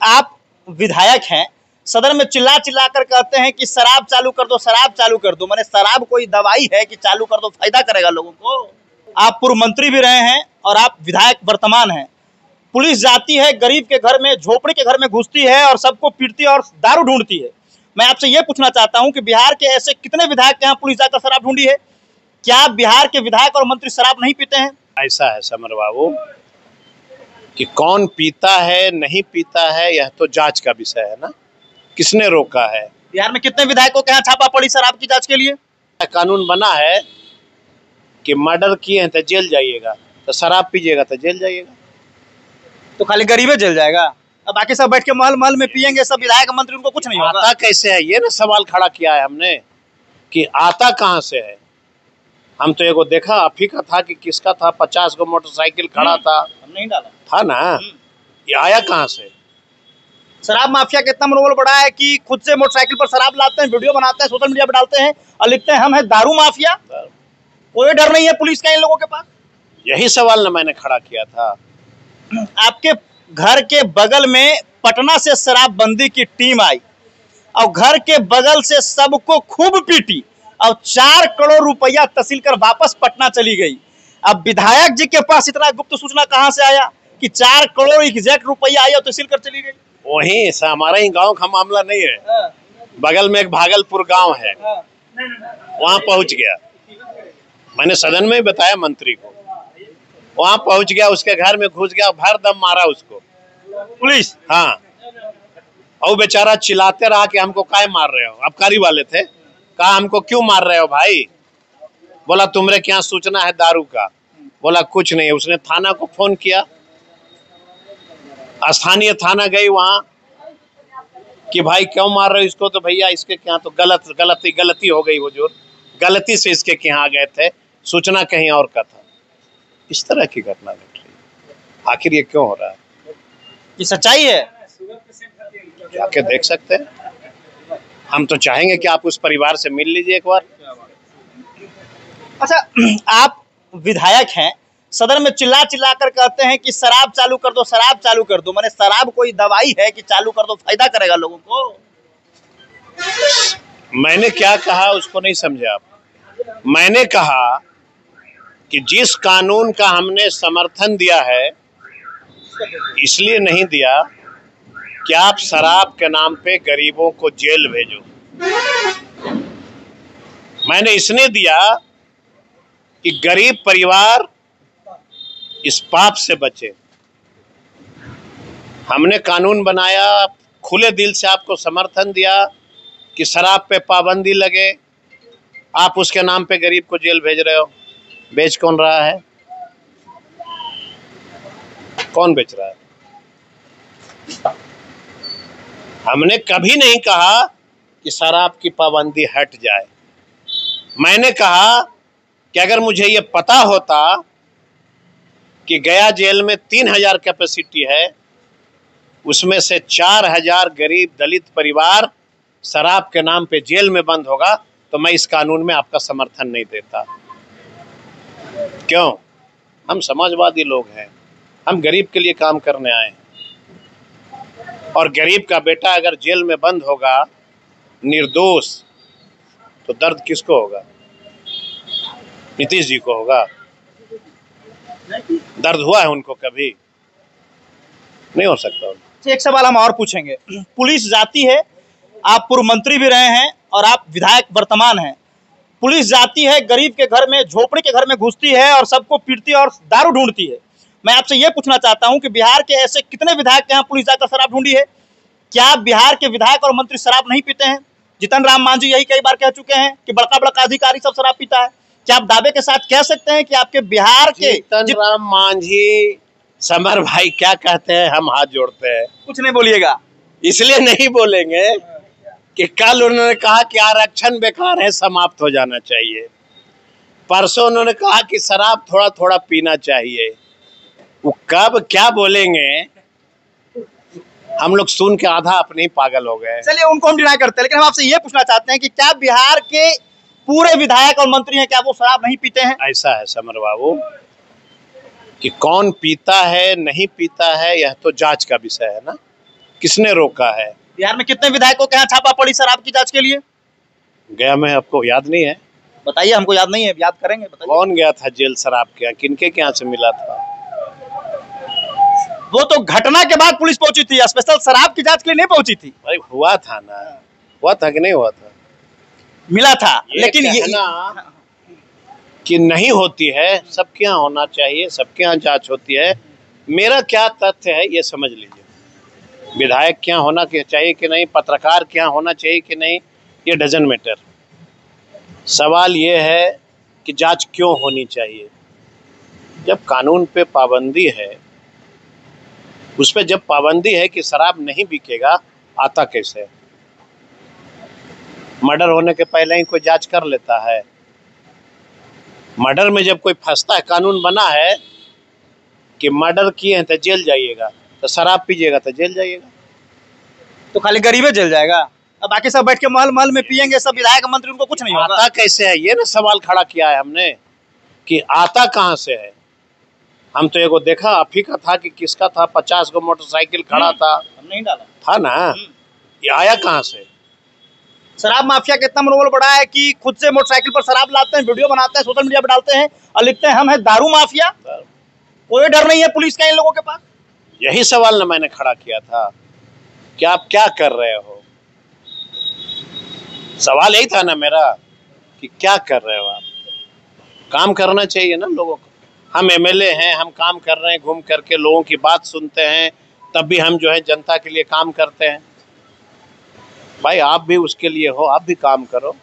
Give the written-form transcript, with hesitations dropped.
आप विधायक हैं, सदन में चिल्ला चिल्ला कर कहते हैं कि शराब चालू कर दो, शराब चालू कर दो। मैंने शराब कोई दवाई है कि चालू कर दो फायदा करेगा लोगों को? आप पूर्व मंत्री भी रहे हैं और आप विधायक वर्तमान हैं। पुलिस जाती है गरीब के घर में, झोपड़ी के घर में घुसती है और सबको पीटती है और दारू ढूंढती है। मैं आपसे ये पूछना चाहता हूं कि बिहार के ऐसे कितने विधायक के यहाँ पुलिस जाकर शराब ढूंढी है? क्या बिहार के विधायक और मंत्री शराब नहीं पीते हैं? ऐसा है समर बाबू कि कौन पीता है नहीं पीता है यह तो जांच का विषय है ना। किसने रोका है? बिहार में कितने विधायकों के यहाँ छापा पड़ी शराब की जांच के लिए? कानून बना है कि मर्डर किए हैं तो जेल जाइएगा, तो शराब पीजिएगा तो जेल जाइएगा। तो खाली गरीबे जेल जाएगा? अब बाकी सब बैठ के महल महल में पियेंगे सब विधायक मंत्री, उनको कुछ नहीं होगा? आता कैसे है ये ना सवाल खड़ा किया है हमने कि आता कहाँ से है। हम तो एगो देखा अफी का था कि किसका था, 50 गो मोटरसाइकिल खड़ा था, हम नहीं डाला था ना। ये आया कहाँ से? शराब माफिया का इतना मनोबल बढ़ा है कि खुद से मोटरसाइकिल पर शराब लाते हैं, वीडियो बनाते हैं, सोशल मीडिया पर डालते हैं और लिखते हैं हम है दारू माफिया। कोई डर नहीं है पुलिस का इन लोगों के पास? यही सवाल ना मैंने खड़ा किया था। आपके घर के बगल में पटना से शराबबंदी की टीम आई और घर के बगल से सबको खूब पीटी और 4 करोड़ रुपया तहसील कर वापस पटना चली गई। अब विधायक जी के पास इतना गुप्त सूचना कहां से आया कि 4 करोड़ एग्जैक्ट रुपया आई और तहसील कर चली गई? वही हमारा ही गांव का मामला नहीं है, बगल में एक भागलपुर गांव है, वहां पहुंच गया। मैंने सदन में ही बताया मंत्री को, वहां पहुंच गया, उसके घर में घुस गया, भर दम मारा उसको पुलिस। हाँ, और बेचारा चिल्लाते रहा कि हमको काहे मार रहे हो। आबकारी वाले थे, कहा हमको क्यों मार रहे हो भाई? बोला तुमरे क्या सूचना है दारू का? बोला कुछ नहीं। उसने थाना को फोन किया, स्थानीय थाना गई वहां कि भाई क्यों मार रहे हो इसको? तो भैया इसके क्या तो गलती हो गई, हुजूर गलती से इसके यहाँ आ गए थे, सूचना कहीं और का था। इस तरह की घटना घट रही है। आखिर ये क्यों हो रहा है? ये सच्चाई है? जाके देख सकते हैं। हम तो चाहेंगे कि आप उस परिवार से मिल लीजिए एक बार। अच्छा, आप विधायक हैं, सदन में चिल्ला चिल्ला कर कहते हैं कि शराब चालू कर दो, शराब चालू कर दो। मैंने शराब कोई दवाई है कि चालू कर दो फायदा करेगा लोगों को? मैंने क्या कहा उसको नहीं समझे आप। मैंने कहा कि जिस कानून का हमने समर्थन दिया है इसलिए नहीं दिया कि आप शराब के नाम पे गरीबों को जेल भेजो। मैंने इसने दिया कि गरीब परिवार इस पाप से बचे। हमने कानून बनाया, खुले दिल से आपको समर्थन दिया कि शराब पे पाबंदी लगे। आप उसके नाम पे गरीब को जेल भेज रहे हो। बेच कौन रहा है? कौन बेच रहा है? हमने कभी नहीं कहा कि शराब की पाबंदी हट जाए। मैंने कहा कि अगर मुझे ये पता होता कि गया जेल में 3000 कैपेसिटी है, उसमें से 4000 गरीब दलित परिवार शराब के नाम पे जेल में बंद होगा, तो मैं इस कानून में आपका समर्थन नहीं देता। क्यों? हम समाजवादी लोग हैं, हम गरीब के लिए काम करने आए हैं। और गरीब का बेटा अगर जेल में बंद होगा निर्दोष, तो दर्द किसको होगा? नीतीश जी को होगा। दर्द हुआ है उनको? कभी नहीं हो सकता। एक सवाल हम और पूछेंगे। पुलिस जाती है, आप पूर्व मंत्री भी रहे हैं और आप विधायक वर्तमान हैं। पुलिस जाती है गरीब के घर में, झोपड़ी के घर में घुसती है और सबको पीटती है और दारू ढूंढती है। मैं आपसे ये पूछना चाहता हूं कि बिहार के ऐसे कितने विधायक के यहाँ पुलिस जाकर शराब ढूंढी है? क्या बिहार के विधायक और मंत्री शराब नहीं पीते हैं? जीतन राम मांझी यही कई बार कह चुके हैं कि बड़का बड़का अधिकारी सब शराब पीता है। क्या आप दावे के साथ कह सकते हैं कि आपके बिहार के जीतन राम मांझी, समर भाई क्या कहते हैं, हम हाथ जोड़ते हैं। कुछ नहीं बोलिएगा। इसलिए नहीं बोलेंगे कि कल उन्होंने कहा कि आरक्षण बेकार है, समाप्त हो जाना चाहिए। परसों उन्होंने कहा कि शराब थोड़ा थोड़ा पीना चाहिए। वो कब क्या बोलेंगे हम लोग सुन के आधा अपने ही पागल हो गए। चलिए उनको हम डिनाई करते हैं, लेकिन हम आपसे ये पूछना चाहते हैं कि क्या बिहार के पूरे विधायक और मंत्री हैं, क्या वो शराब नहीं पीते हैं? ऐसा है समर बाबू कि कौन पीता है नहीं पीता है यह तो जांच का विषय है ना। किसने रोका है? बिहार में कितने विधायकों के यहाँ छापा पड़ी शराब की जांच के लिए? गया में, आपको याद नहीं है? बताइए, हमको याद नहीं है, याद करेंगे, बताइए। कौन गया था जेल शराब के यहाँ? किनके के यहाँ से मिला था? वो तो घटना के बाद पुलिस पहुंची थी, स्पेशल शराब की जांच के लिए नहीं पहुंची थी। भाई हुआ था ना, हुआ था कि नहीं हुआ था? मिला था, लेकिन ये कि नहीं होती है, सबके यहाँ होना चाहिए, सबके यहाँ जांच होती है। मेरा क्या तथ्य है ये समझ लीजिए। विधायक क्या होना चाहिए कि नहीं, पत्रकार क्या होना चाहिए कि नहीं, ये डजंट मैटर। सवाल ये है कि जांच क्यों होनी चाहिए। जब कानून पे पाबंदी है, उस पे जब पाबंदी है कि शराब नहीं बिकेगा, आता कैसे? मर्डर होने के पहले ही कोई जांच कर लेता है? मर्डर में जब कोई फंसता है, कानून बना है कि मर्डर किए हैं तो जेल जाइएगा, तो शराब पीजिएगा तो जेल जाइएगा। तो खाली गरीबे जेल जाएगा, अब बाकी सब बैठ के महल महल में पियेंगे, सब विधायक मंत्री, उनको कुछ नहीं होगा। आता कैसे है, ये ना सवाल खड़ा किया है हमने कि आता कहाँ से है। हम तो एगो देखा अफी का था कि किसका था, 50 गो मोटरसाइकिल खड़ा था, हम नहीं डाला था ना, ये आया कहाँ से? शराब माफिया का इतना मनोबल बढ़ा है कि खुद से मोटरसाइकिल पर शराब लाते हैं, वीडियो बनाते हैं, सोशल मीडिया पर डालते हैं और लिखते हैं हम है दारू माफिया। कोई डर नहीं है पुलिस का इन लोगों के पास। यही सवाल ना मैंने खड़ा किया था कि आप क्या कर रहे हो। सवाल यही था ना मेरा कि क्या कर रहे हो आप। काम करना चाहिए ना लोगों को। हम एमएलए हैं, हम काम कर रहे हैं, घूम करके लोगों की बात सुनते हैं, तब भी हम जो है जनता के लिए काम करते हैं। भाई आप भी उसके लिए हो, आप भी काम करो।